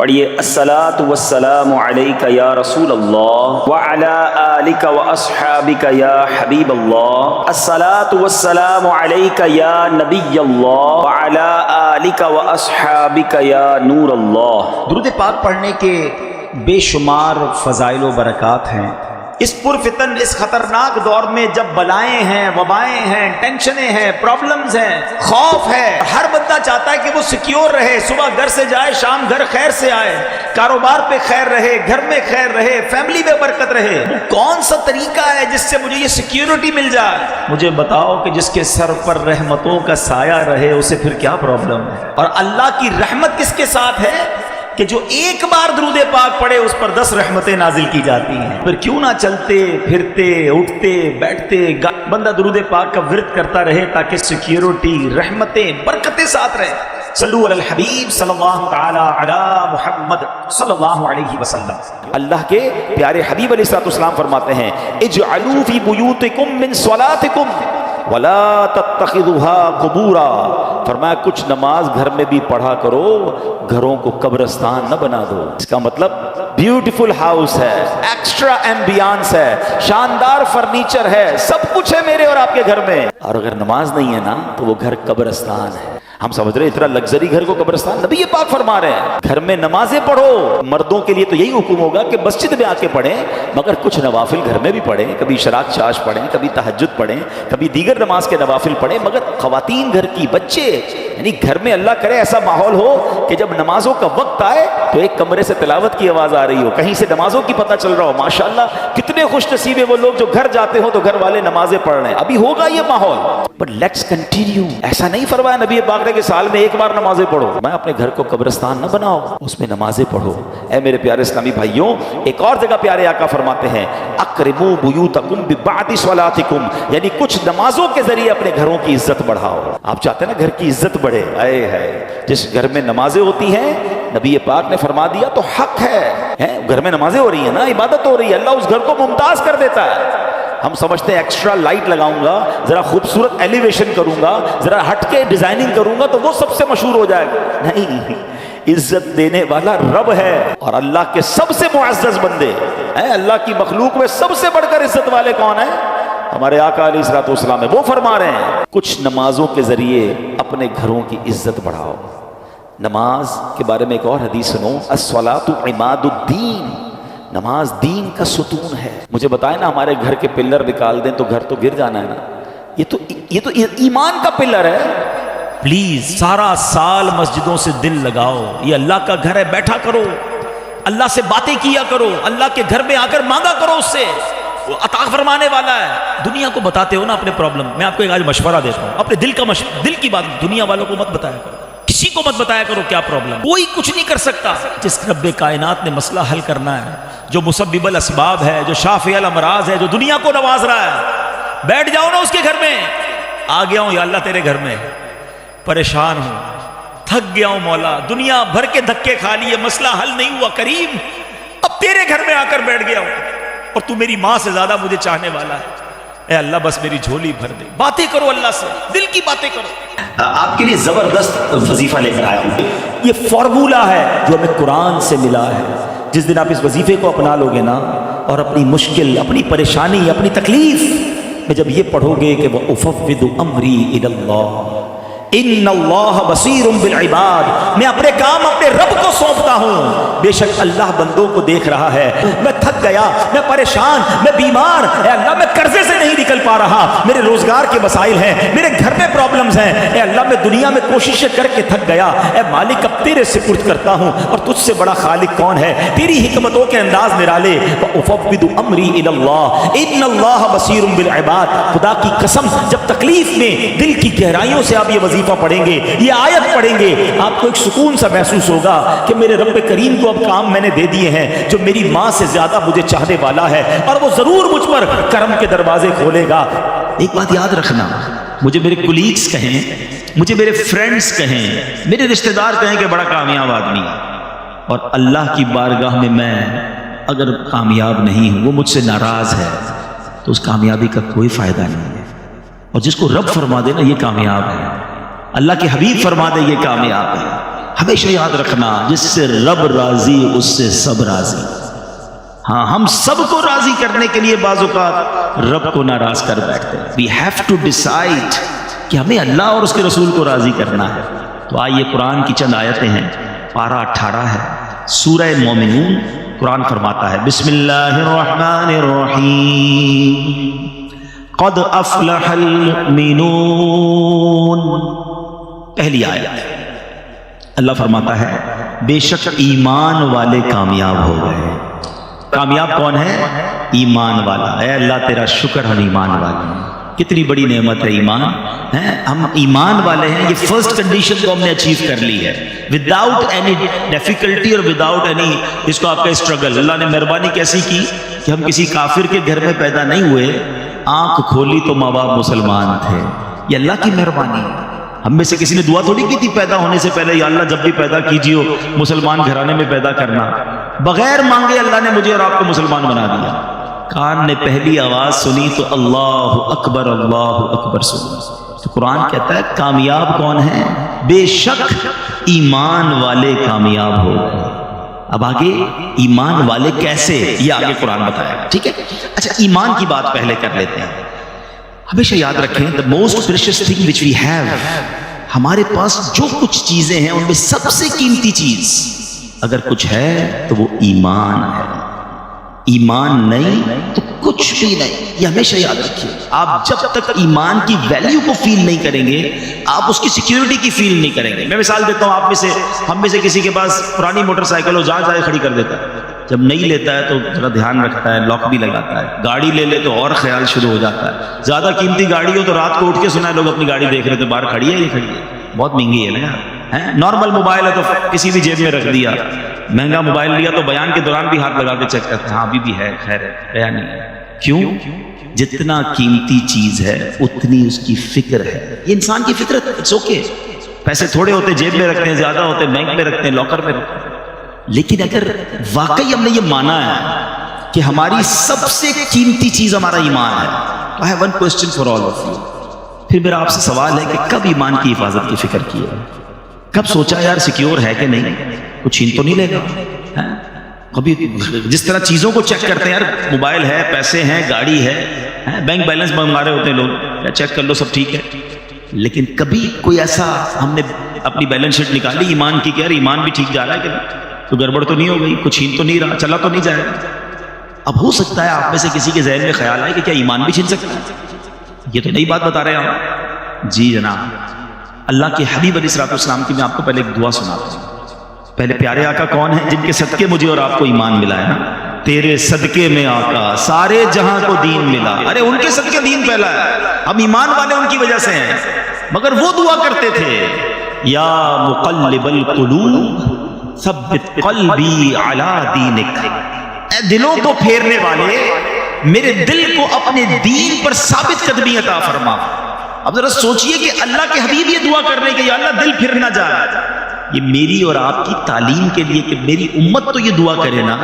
پڑھیے الصلاۃ والسلام علیک یا رسول اللہ وعلی آلک واصحابک یا حبیب اللہ، الصلاۃ والسلام علیک یا نبی اللہ وعلی آلک واصحابک یا نور اللہ۔ درود پاک پڑھنے کے بے شمار فضائل و برکات ہیں۔ اس پرفتن، اس خطرناک دور میں جب بلائیں ہیں، وبائیں ہیں، ٹینشنیں ہیں، پرابلمز ہیں، خوف ہے، ہر بندہ چاہتا ہے کہ وہ سیکیور رہے، صبح گھر سے جائے، شام گھر خیر سے آئے، کاروبار پہ خیر رہے، گھر میں خیر رہے، فیملی میں برکت رہے۔ وہ کون سا طریقہ ہے جس سے مجھے یہ سیکیورٹی مل جائے؟ مجھے بتاؤ کہ جس کے سر پر رحمتوں کا سایہ رہے اسے پھر کیا پرابلم ہے؟ اور اللہ کی رحمت کس کے ساتھ ہے کہ جو ایک بار درود پاک پڑھے اس پر 10 رحمتیں نازل کی جاتی ہیں۔ پھر کیوں نہ چلتے پھرتے اٹھتے بیٹھتے بندہ درود پاک کا ورد کرتا رہے تاکہ سیکیورٹی، رحمتیں، برکتیں ساتھ رہے۔ صلو علی الحبیب صلی اللہ تعالی علی محمد صلی اللہ علیہ وسلم۔ اللہ کے پیارے حبیب علیہ السلام فرماتے ہیں اجعلوا فی بیوتکم من صلاتکم ولا تتخذوها قبورا، فرمایا کچھ نماز گھر میں بھی پڑھا کرو، گھروں کو قبرستان نہ بنا دو۔ اس کا مطلب بیوٹیفل ہاؤس ہے، ایکسٹرا ایمبیانس ہے، شاندار فرنیچر ہے، سب کچھ ہے میرے اور آپ کے گھر میں، اور اگر نماز نہیں ہے نا تو وہ گھر قبرستان ہے۔ ہم سمجھ رہے اتنا لگژری گھر کو قبرستان، نبی یہ پاک فرما رہے ہیں گھر میں نمازیں پڑھو۔ مردوں کے لیے تو یہی حکم ہوگا کہ مسجد میں آ کے پڑھیں، مگر کچھ نوافل گھر میں بھی پڑھیں، کبھی اشراق چاش پڑھیں، کبھی تہجد پڑھیں، کبھی دیگر نماز کے نوافل پڑھیں، مگر خواتین گھر کی، بچے، یعنی گھر میں اللہ کرے ایسا ماحول ہو کہ جب نمازوں کا وقت آئے تو ایک کمرے سے تلاوت کی آواز آ رہی ہو، کہیں سے نمازوں کی پتہ چل رہا ہو۔ ماشاءاللہ کتنے خوش نصیب ہیں وہ لوگ جو گھر جاتے ہو تو گھر والے نمازیں پڑھ رہے ہیں۔ ابھی ہوگا یہ ماحول، بٹ لیٹس کنٹینیو۔ ایسا نہیں فرمایا نبی پاک نے کہ سال میں ایک بار نمازیں پڑھو، میں اپنے گھر کو قبرستان نہ بناؤ، اس میں نمازیں پڑھو۔ اے میرے پیارے اسلامی بھائیوں، ایک اور جگہ پیارے آقا فرماتے ہیں اکرموا بیوتکم ببعد صلاتکم، یعنی کچھ نمازوں کے ذریعے اپنے گھروں کی عزت بڑھاؤ۔ آپ چاہتے ہیں نا گھر کی عزت بڑھے؟ اے ہے جس گھر میں نمازیں ہوتی ہیں، نبی پاک نے فرما دیا تو حق ہے، گھر میں نمازیں ہو رہی ہیں نا، عبادت ہو رہی ہے، اللہ اس گھر کو ممتاز کر دیتا ہے۔ ہم سمجھتے ہیں ایکسٹرا لائٹ لگاؤں گا، ذرا خوبصورت ایلیویشن کروں گا، ذرا ہٹ کے ڈیزائننگ کروں گا تو وہ سب سے مشہور ہو جائے گا۔ نہیں، عزت دینے والا رب ہے، اور اللہ کے سب سے معزز بندے ہیں۔ اللہ کی مخلوق میں سب سے بڑھ کر عزت والے کون ہیں؟ ہمارے آقا علیہ الصلوۃ والسلام ہے۔ وہ فرما رہے ہیں کچھ نمازوں کے ذریعے اپنے گھروں کی عزت بڑھاؤ۔ نماز کے بارے میں ایک اور حدیث سنو، الصلاۃ عماد الدین، نماز دین کا ستون ہے۔ مجھے بتائیں نا، ہمارے گھر کے پلر نکال دیں تو گھر تو گر جانا ہے نا، یہ تو ایمان کا پلر ہے۔ پلیز سارا سال مسجدوں سے دل لگاؤ، یہ اللہ کا گھر ہے، بیٹھا کرو، اللہ سے باتیں کیا کرو، اللہ کے گھر میں آ کر مانگا کرو اس سے، وہ عطا فرمانے والا ہے۔ دنیا کو بتاتے ہو نا اپنے پرابلم، میں آپ کو ایک آج مشورہ دیتا ہوں، اپنے دل کی بات دنیا والوں کو مت بتایا کرو، کسی کو مت بتایا کرو کیا پرابلم۔ کوئی کچھ نہیں کر سکتا، جس رب کائنات نے مسئلہ حل کرنا ہے، جو مسبب الاسباب ہے، جو شافع الامراض ہے، جو دنیا کو نواز رہا ہے، بیٹھ جاؤ نا اس کے گھر میں۔ آ گیا ہوں یا اللہ تیرے گھر میں، پریشان ہوں، تھک گیا ہوں مولا، دنیا بھر کے دھکے کھا لیے، مسئلہ حل نہیں ہوا کریم، اب تیرے گھر میں آ کر بیٹھ گیا ہوں، اور تو میری ماں سے زیادہ مجھے چاہنے والا ہے۔ اے اللہ بس میری جھولی بھر دے۔ باتیں کرو اللہ سے، دل کی باتیں کرو۔ آپ کے لیے زبردست وظیفہ لے کر آیا ہوں، یہ فارمولہ ہے جو ہمیں قرآن سے ملا ہے۔ جس دن آپ اس وظیفے کو اپنا لو گے نا، اور اپنی مشکل، اپنی پریشانی، اپنی تکلیف میں جب یہ پڑھو گے کہ وَأُفَوِّضُ أَمْرِي إِلَى اللَّهِ ان اللہ بصیر بالعباد، میں اپنے کام اپنے رب کو سونپتا ہوں، بے شک اللہ بندوں کو دیکھ رہا ہے۔ میں تھک گیا، میں پریشان، میں بیمار، اے اللہ میں قرضے سے نہیں نکل پا رہا، میرے روزگار کے مسائل ہیں، میرے گھر میں پرابلمز ہیں، اے اللہ میں دنیا میں کوششیں کر کے تھک گیا، اے مالک اب تیرے سپرد کرتا ہوں، اور تجھ سے بڑا خالق کون ہے؟ تیری حکمتوں کے انداز نرالے۔ وَأُفَوِّضُ أَمْرِي إِلَى اللَّهِ إِنَّ اللَّهَ بَصِيرٌ بِالْعِبَادِ، خدا کی قسم جب تکلیف میں دل کی گہرائیوں سے آپ یہ وظیفہ پڑھیں گے، یہ آیت پڑھیں گے، آپ کو ایک سکون سا محسوس ہوگا کہ میرے رب کریم کو اب کام میں نے دے دیے ہیں، جو میری ماں سے زیادہ مجھے چاہنے والا ہے، اور وہ ضرور مجھ پر کرم کے دروازے کھولے گا۔ ایک بات یاد رکھنا، مجھے میرے کولیگز کہیں، مجھے میرے فرینڈز کہیں، میرے رشتہ دار کہیں کہ بڑا کامیاب آدمی ہے، اور اللہ کی بارگاہ میں میں اگر کامیاب نہیں ہوں، وہ مجھ سے ناراض ہے، تو اس کامیابی کا کوئی فائدہ نہیں ہے۔ اور جس کو رب فرما دے نا یہ کامیاب ہے، اللہ کے حبیب فرما دے یہ کامیاب ہے۔ ہمیشہ یاد رکھنا، جس سے رب راضی اس سے سب راضی۔ ہاں، ہم سب کو راضی کرنے کے لیے بعض اوقات رب کو ناراض کر بیٹھتے ہیں۔ وی ہیو ٹو ڈیسائیڈ کہ ہمیں اللہ اور اس کے رسول کو راضی کرنا ہے۔ تو آئیے قرآن کی چند آیتیں ہیں، پارہ 18 ہے، سورہ مومنون۔ قرآن فرماتا ہے بسم اللہ الرحمن الرحیم قد افلح المؤمنون۔ پہلی آیت اللہ فرماتا ہے بے شک ایمان والے کامیاب ہو گئے۔ کامیاب کون ہے؟ ایمان والا۔ اے اللہ تیرا شکر ہم ایمان والے ہیں۔ کتنی بڑی نعمت ہے ایمان، ہم ایمان والے ہیں۔ یہ فرسٹ کنڈیشن کو ہم نے اچیو کر لی ہے، وداؤٹ اینی ڈیفیکلٹی اور وداؤٹ اینی اس کو آپ کا اسٹرگل۔ اللہ نے مہربانی کیسی کی کہ ہم کسی کافر کے گھر میں پیدا نہیں ہوئے، آنکھ کھولی تو ماں باپ مسلمان تھے۔ یہ اللہ کی مہربانی ہے۔ ہم میں سے کسی نے دعا تھوڑی کی تھی پیدا ہونے سے پہلے، یا اللہ جب بھی پیدا کیجیے مسلمان گھرانے میں پیدا کرنا۔ بغیر مانگے اللہ نے مجھے اور آپ کو مسلمان بنا دیا۔ کان نے پہلی آواز سنی تو اللہ اکبر سنی۔ تو قرآن کہتا ہے کامیاب کون ہے؟ بے شک ایمان والے کامیاب ہو گئے۔ اب آگے ایمان والے کیسے، یہ آگے قرآن بتائے گا، ٹھیک ہے؟ اچھا، ایمان کی بات پہلے کر لیتے ہیں۔ ہمیشہ یاد رکھیں the most precious thing which we have، ہمارے پاس جو کچھ چیزیں ہیں ان میں سب سے قیمتی چیز اگر کچھ ہے تو وہ ایمان ہے۔ ایمان نہیں تو کچھ بھی نہیں، یہ ہمیشہ یاد رکھیے۔ آپ جب تک ایمان کی ویلیو کو فیل نہیں کریں گے، آپ اس کی سیکیورٹی کی فیل نہیں کریں گے۔ میں مثال دیتا ہوں، آپ میں سے ہم میں سے کسی کے پاس پرانی موٹر سائیکل ہو، جہاں چاہے کھڑی کر دیتا ہے، جب نہیں لیتا ہے تو ذرا دھیان رکھتا ہے، لاک بھی لگاتا ہے۔ گاڑی لے لے تو اور خیال شروع ہو جاتا ہے۔ زیادہ قیمتی گاڑی ہو تو رات کو اٹھ کے سنا ہے لوگ اپنی گاڑی دیکھ رہے تھے، باہر کھڑی ہے یہ کھڑی ہے، بہت مہنگی ہے نا یار۔ نارمل موبائل ہے تو کسی بھی جیب میں رکھ دیا، مہنگا موبائل لیا تو بیان کے دوران بھی ہاتھ لگا کے چیک کرتے ہیں، ہاں ابھی بھی ہے، خیر ہے، گیا نہیں ہے۔ کیوں؟ جتنا قیمتی چیز ہے اتنی اس کی فکر ہے۔ یہ انسان کی فطرت ہے، اٹس اوکے۔ پیسے تھوڑے ہوتے جیب میں رکھتے ہیں، زیادہ ہوتے بینک میں رکھتے ہیں، لاکر میں رکھتے ہیں۔ لیکن اگر واقعی ہم نے یہ مانا ہے کہ ہماری سب سے قیمتی چیز ہمارا ایمان ہے، I have one question for all of you۔ پھر میرا آپ سے سوال ہے کہ کب ایمان کی حفاظت کی فکر کی ہے؟ کب سوچا یار سیکیور ہے کہ نہیں، کچھ چھین تو نہیں لے گا؟ کبھی جس طرح چیزوں کو چیک کرتے ہیں، یار موبائل ہے، پیسے ہیں، گاڑی ہے، بینک بیلنس منگا رہے ہوتے ہیں لوگ، چیک کر لو سب ٹھیک ہے۔ لیکن کبھی کوئی ایسا ہم نے اپنی بیلنس شیٹ نکالی ایمان کی کہ یار ایمان بھی ٹھیک جا رہا ہے کہ تو گڑبڑ تو نہیں ہو گئی، کچھ چھین تو نہیں رہا، چلا تو نہیں جائے گا؟ اب ہو سکتا ہے آپ میں سے کسی کے ذہن میں خیال ہے کہ کیا ایمان بھی چھین سکتا ہے؟ یہ تو نئی بات بتا رہے ہیں ہم۔ جی جناب، اللہ کے حبیب علیہ الصلوۃ والسلام کی میں آپ کو پہلے ایک دعا سناتا ہوں۔ پہلے پیارے آقا کون ہیں؟ جن کے صدقے مجھے اور آپ کو ایمان ملا ہے نا۔ تیرے صدقے میں آقا سارے جہاں کو دین ملا۔ ارے ان کے صدقے دین پھیلا ہے، ہم ایمان والے ان کی وجہ سے ہیں۔ مگر وہ دعا کرتے تھے، یا مقلب القلوب ثبت قلبی علی دینک، اے دلوں کو پھیرنے والے میرے دل کو اپنے دین پر ثابت قدمی عطا فرما۔ اب ذرا سوچئے کہ اللہ کے حبیب یہ دعا کر رہے ہیں کہ یا اللہ دل پھر نہ جائے۔ یہ میری اور آپ کی تعلیم کے لیے کہ میری امت تو یہ دعا کرے نا۔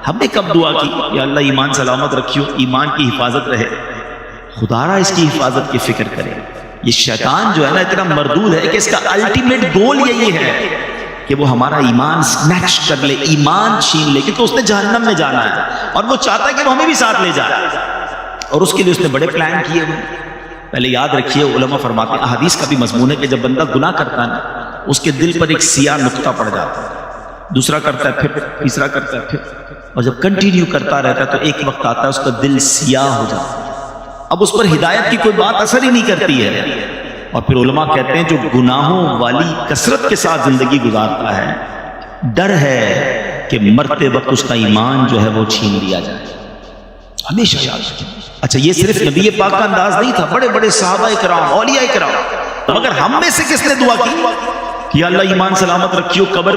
ہم نے کب دعا کی یا اللہ ایمان سلامت رکھیو، ایمان کی حفاظت رہے، خدا را اس کی حفاظت کی فکر کرے۔ یہ شیطان جو ہے نا اتنا مردود ہے کہ اس کا الٹیمیٹ گول یہی ہے کہ وہ ہمارا ایمان سنیچ کر لے، ایمان چھین لے، کیونکہ اس نے جہنم میں جانا ہے اور وہ چاہتا ہے کہ وہ ہمیں بھی ساتھ لے جائے، اور اس کے لیے اس نے بڑے پلان کیے ہوئے۔ پہلے یاد رکھیے، علماء فرماتے ہیں، احادیث کا بھی مضمون ہے کہ جب بندہ گناہ کرتا ہے نا، اس کے دل پر ایک سیاہ نقطہ پڑ جاتا ہے، دوسرا کرتا ہے، پھر تیسرا کرتا ہے، پھر، اور جب کنٹینیو کرتا رہتا ہے تو ایک وقت آتا ہے اس کا دل سیاہ ہو جاتا ہے۔ اب اس پر ہدایت کی کوئی بات اثر ہی نہیں کرتی ہے، اور پھر علماء کہتے ہیں جو گناہوں والی کثرت کے ساتھ زندگی گزارتا ہے، ڈر ہے کہ مرتے وقت اس کا ایمان جو ہے وہ چھین لیا جائے۔ ہمیشہ یاد رکھیں۔ اچھا، یہ صرف نبی پاک کا انداز نہیں تھا، بڑے بڑے صحابہ کرام، اولیاء کرام۔ مگر ہم میں سے کس نے دعا کی کہ یا اللہ ایمان سلامت رکھیو، قبر